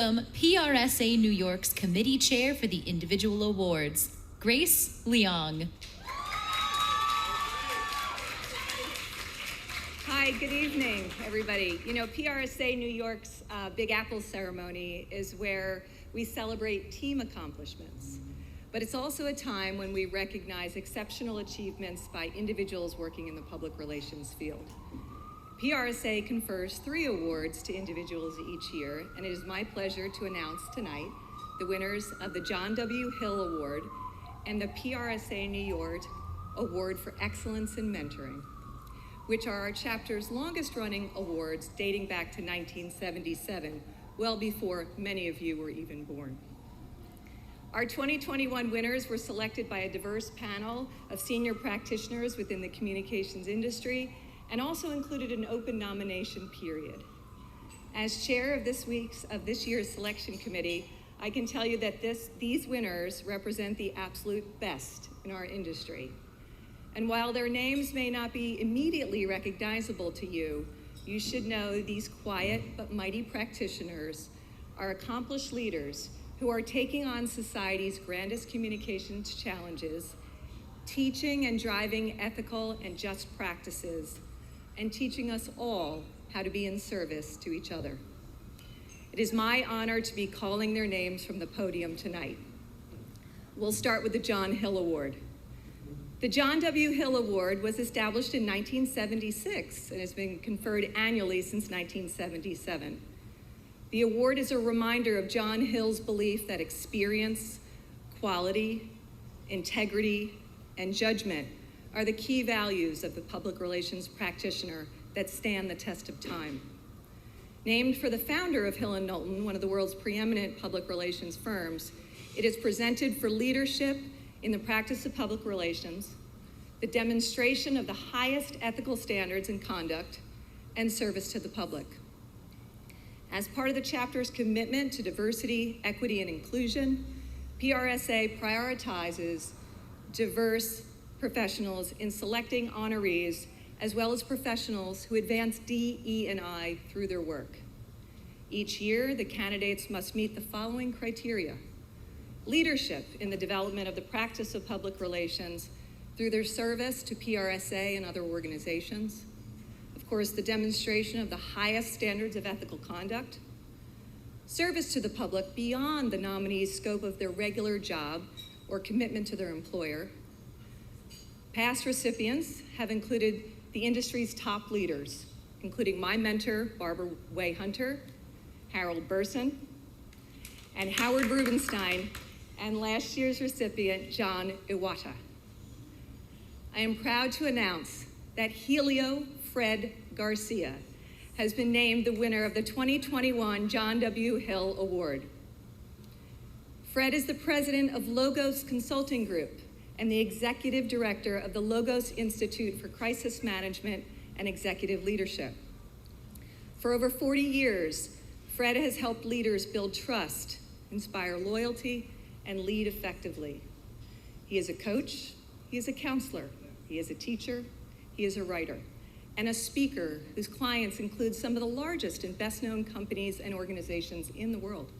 PRSA New York's Committee Chair for the Individual Awards, Grace Leong. Hi, good evening, everybody. You know, PRSA New York's Big Apple ceremony is where we celebrate team accomplishments. But it's also a time when we recognize exceptional achievements by individuals working in the public relations field. PRSA confers 3 awards to individuals each year, and it is my pleasure to announce tonight the winners of the John W. Hill Award and the PRSA New York Award for Excellence in Mentoring, which are our chapter's longest-running awards dating back to 1977, well before many of you were even born. Our 2021 winners were selected by a diverse panel of senior practitioners within the communications industry and also included an open nomination period. As chair of this year's selection committee, I can tell you that these winners represent the absolute best in our industry. And while their names may not be immediately recognizable to you, you should know these quiet but mighty practitioners are accomplished leaders who are taking on society's grandest communications challenges, teaching and driving ethical and just practices, and teaching us all how to be in service to each other. It is my honor to be calling their names from the podium tonight. We'll start with the John Hill Award. The John W. Hill Award was established in 1976 and has been conferred annually since 1977. The award is a reminder of John Hill's belief that experience, quality, integrity, and judgment are the key values of the public relations practitioner that stand the test of time. Named for the founder of Hill & Knowlton, one of the world's preeminent public relations firms, it is presented for leadership in the practice of public relations, the demonstration of the highest ethical standards in conduct, and service to the public. As part of the chapter's commitment to diversity, equity, and inclusion, PRSA prioritizes diverse professionals in selecting honorees, as well as professionals who advance DE&I through their work. Each year, the candidates must meet the following criteria: leadership in the development of the practice of public relations through their service to PRSA and other organizations. Of course, the demonstration of the highest standards of ethical conduct, service to the public beyond the nominee's scope of their regular job or commitment to their employer. Past recipients have included the industry's top leaders, including my mentor, Barbara Way Hunter, Harold Burson, and Howard Rubenstein, and last year's recipient, John Iwata. I am proud to announce that Helio Fred Garcia has been named the winner of the 2021 John W. Hill Award. Fred is the president of Logos Consulting Group and the executive director of the Logos Institute for Crisis Management and Executive Leadership. For over 40 years, Fred has helped leaders build trust, inspire loyalty, and lead effectively. He is a coach, he is a counselor, he is a teacher, he is a writer, and a speaker whose clients include some of the largest and best-known companies and organizations in the world.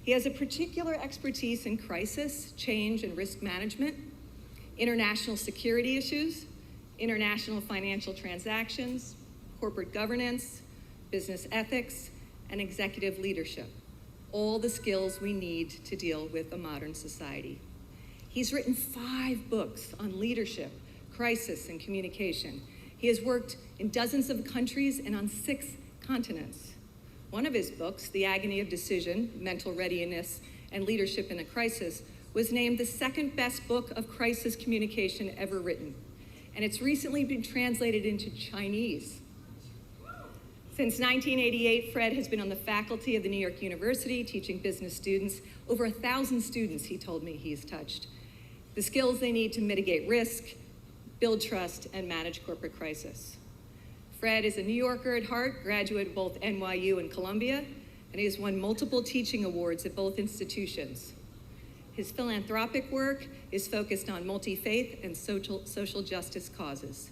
He has a particular expertise in crisis, change, and risk management, international security issues, international financial transactions, corporate governance, business ethics, and executive leadership, all the skills we need to deal with a modern society. He's written 5 books on leadership, crisis, and communication. He has worked in dozens of countries and on 6 continents. One of his books, The Agony of Decision, Mental Readiness and Leadership in a Crisis, was named the 2nd best book of crisis communication ever written, and it's recently been translated into Chinese. Since 1988, Fred has been on the faculty of the New York University teaching business students, over 1,000 students, he told me he's touched, the skills they need to mitigate risk, build trust, and manage corporate crisis. Fred is a New Yorker at heart, graduate of both NYU and Columbia, and he has won multiple teaching awards at both institutions. His philanthropic work is focused on multi-faith and social justice causes.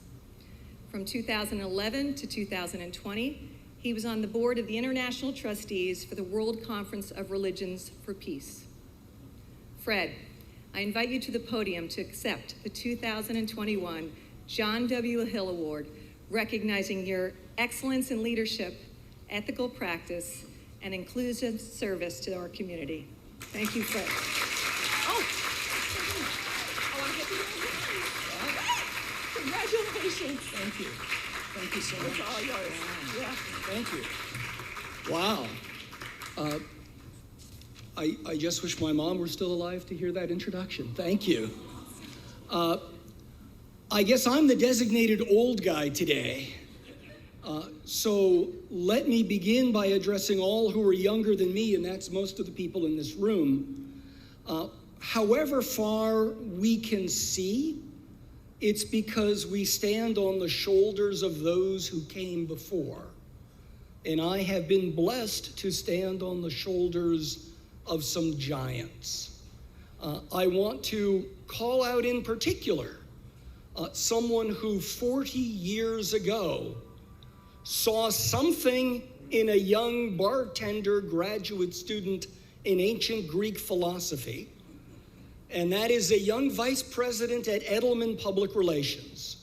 From 2011 to 2020, He was on the board of the International Trustees for the World Conference of Religions for Peace. Fred, I invite you to the podium to accept the 2021 John W. Hill Award, recognizing your excellence in leadership, ethical practice, and inclusive service to our community. Thank you, Fred. Oh, I want to get you. All right. Congratulations. Thank you. Thank you so much. It's all yours. Yeah. Thank you. Wow. I just wish my mom were still alive to hear that introduction. Thank you. I guess I'm the designated old guy today. So let me begin by addressing all who are younger than me, and that's most of the people in this room. However far we can see, it's because we stand on the shoulders of those who came before. And I have been blessed to stand on the shoulders of some giants. I want to call out in particular someone who 40 years ago saw something in a young bartender graduate student in ancient Greek philosophy, and that is a young vice president at Edelman Public Relations.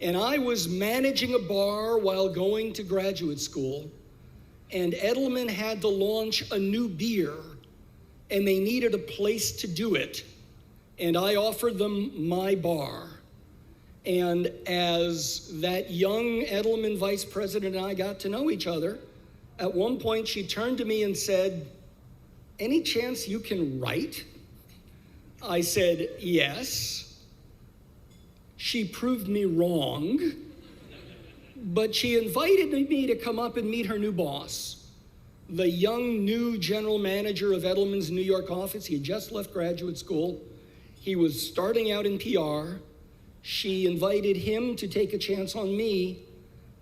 And I was managing a bar while going to graduate school, and Edelman had to launch a new beer, and they needed a place to do it, and I offered them my bar. And as that young Edelman vice president and I got to know each other, at one point she turned to me and said, "Any chance you can write?" I said, "Yes." She proved me wrong, but she invited me to come up and meet her new boss, the young new general manager of Edelman's New York office. He had just left graduate school. He was starting out in PR. She invited him to take a chance on me,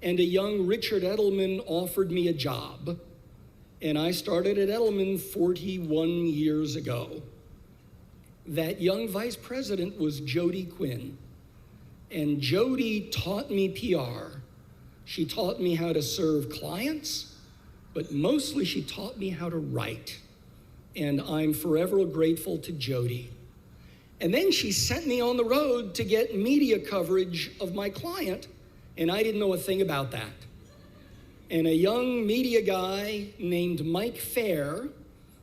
and a young Richard Edelman offered me a job. And I started at Edelman 41 years ago. That young vice president was Jody Quinn. And Jody taught me PR. She taught me how to serve clients, but mostly she taught me how to write. And I'm forever grateful to Jody. And then she sent me on the road to get media coverage of my client, and I didn't know a thing about that. And a young media guy named Mike Fair,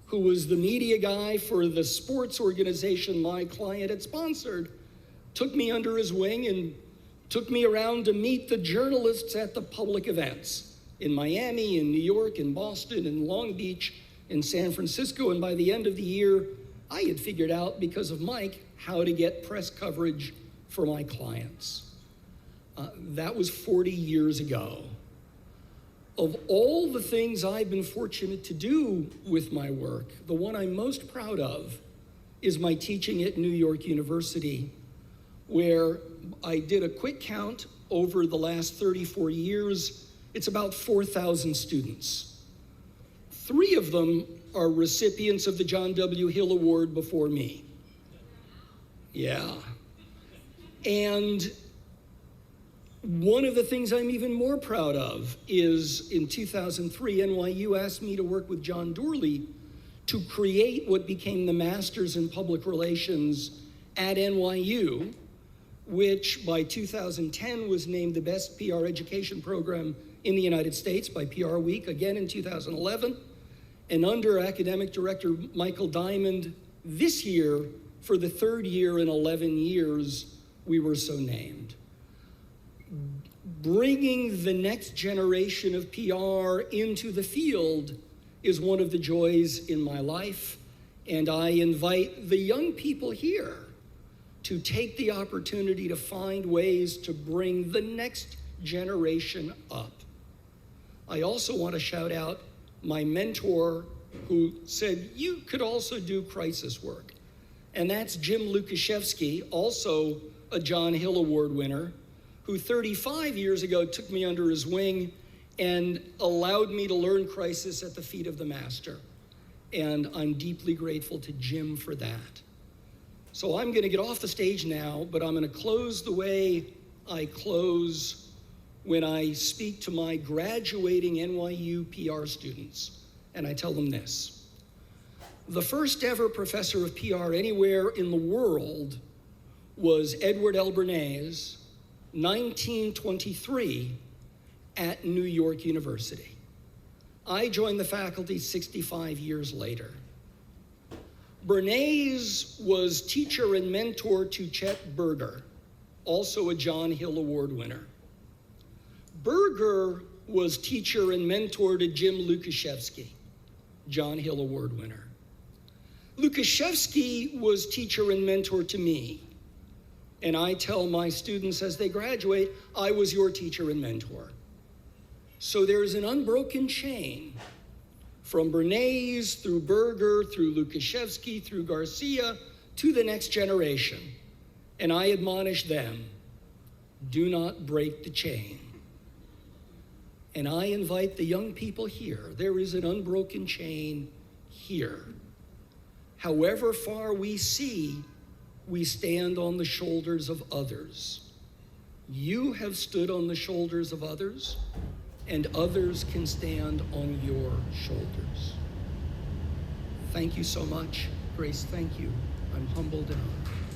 who was the media guy for the sports organization my client had sponsored, took me under his wing and took me around to meet the journalists at the public events in Miami, in New York, in Boston, in Long Beach, in San Francisco. And by the end of the year, I had figured out, because of Mike, how to get press coverage for my clients. That was 40 years ago. Of all the things I've been fortunate to do with my work, the one I'm most proud of is my teaching at New York University, where I did a quick count over the last 34 years. It's about 4,000 students. 3 of them are recipients of the John W. Hill Award before me. Yeah. And one of the things I'm even more proud of is in 2003, NYU asked me to work with John Doorley to create what became the Masters in Public Relations at NYU, which by 2010 was named the best PR education program in the United States by PR Week, again in 2011. And under academic director Michael Diamond, this year, for the 3rd year in 11 years, we were so named. Bringing the next generation of PR into the field is one of the joys in my life, and I invite the young people here to take the opportunity to find ways to bring the next generation up. I also want to shout out my mentor, who said, "You could also do crisis work." And that's Jim Lukaszewski, also a John Hill Award winner, who 35 years ago took me under his wing and allowed me to learn crisis at the feet of the master. And I'm deeply grateful to Jim for that. So I'm going to get off the stage now, but I'm going to close the way I close when I speak to my graduating NYU PR students, and I tell them this. The first ever professor of PR anywhere in the world was Edward L. Bernays, 1923, at New York University. I joined the faculty 65 years later. Bernays was teacher and mentor to Chet Berger, also a John Hill Award winner. Berger was teacher and mentor to Jim Lukaszewski, John Hill Award winner. Lukaszewski was teacher and mentor to me. And I tell my students as they graduate, I was your teacher and mentor. So there's an unbroken chain from Bernays through Berger, through Lukaszewski, through Garcia, to the next generation. And I admonish them, do not break the chain. And I invite the young people here, there is an unbroken chain here. However far we see, we stand on the shoulders of others. You have stood on the shoulders of others, and others can stand on your shoulders. Thank you so much. Grace, thank you. I'm humbled and honored.